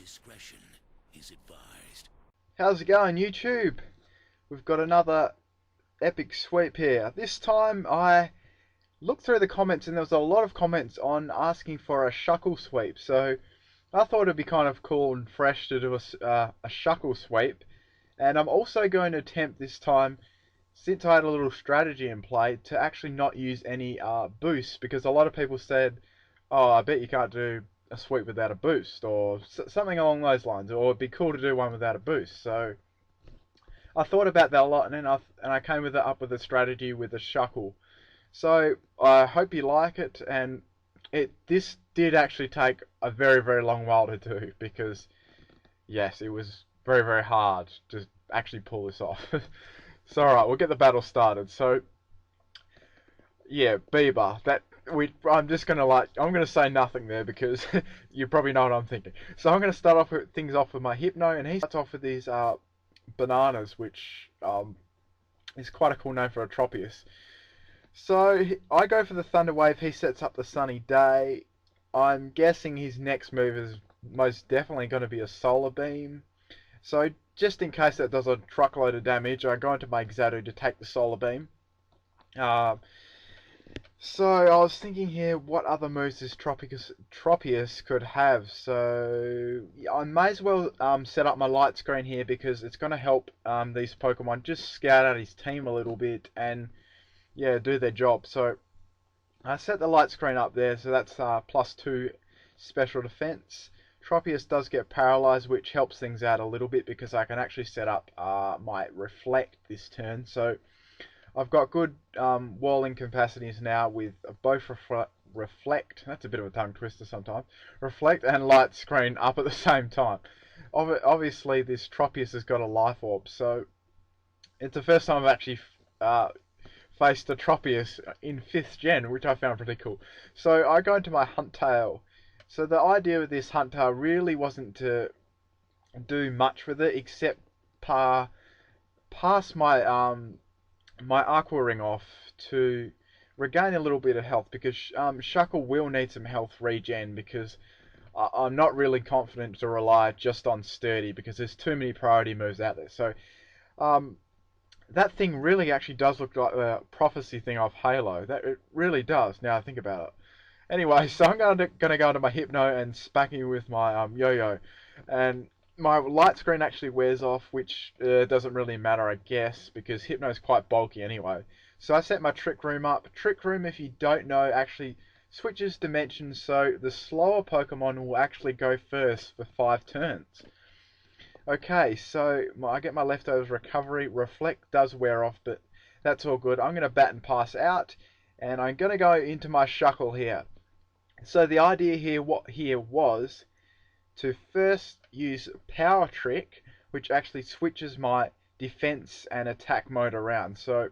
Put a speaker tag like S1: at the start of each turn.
S1: Discretion is advised.
S2: How's it going, YouTube? We've got another epic sweep here. This time I looked through the comments and there was a lot of comments on asking for a shuckle sweep. So I thought it'd be kind of cool and fresh to do a shuckle sweep. And I'm also going to attempt this time, since I had a little strategy in play, to actually not use any boosts, because a lot of people said, oh, I bet you can't do a sweep without a boost, or something along those lines, or it'd be cool to do one without a boost. So I thought about that a lot, and then I came up with a strategy with a shuckle. So I hope you like it, and this did actually take a very long while to do, because yes, it was very hard to actually pull this off. So alright, we'll get the battle started. So yeah, Bieber. I'm just gonna I'm gonna say nothing there because you probably know what I'm thinking. So I'm gonna start off with things off with my Hypno, and he starts off with these bananas, which is quite a cool name for a Tropius. So I go for the Thunder Wave. He sets up the Sunny Day. I'm guessing his next move is most definitely going to be a Solar Beam. So just in case that does a truckload of damage, I go into my Xatu to take the Solar Beam. So I was thinking here, what other moves this Tropius could have. So yeah, I may as well set up my light screen here, because it's going to help these Pokemon just scout out his team a little bit and yeah, do their job. So I set the light screen up there, so that's +2 special defense. Tropius does get paralyzed, which helps things out a little bit because I can actually set up my reflect this turn. So I've got good walling capacities now with both reflect, that's a bit of a tongue twister sometimes, reflect and light screen up at the same time. Obviously this Tropius has got a life orb, so it's the first time I've actually faced a Tropius in 5th gen, which I found pretty cool. So I go into my Huntail. So the idea with this Huntail really wasn't to do much with it, except pass my my Aqua Ring off to regain a little bit of health, because Shuckle will need some health regen, because I'm not really confident to rely just on Sturdy, because there's too many priority moves out there. So that thing really actually does look like the prophecy thing of Halo. That it really does, now I think about it. Anyway, so I'm gonna go into my Hypno and spacky with my Yo-Yo, and my light screen actually wears off, which doesn't really matter, I guess, because Hypno is quite bulky anyway. So I set my Trick Room up. Trick Room, if you don't know, actually switches dimensions, so the slower Pokemon will actually go first for 5 turns. Okay, so I get my leftovers recovery. Reflect does wear off, but that's all good. I'm going to bat and pass out, and I'm going to go into my Shuckle here. So the idea here was to first use Power Trick, which actually switches my defense and attack mode around. So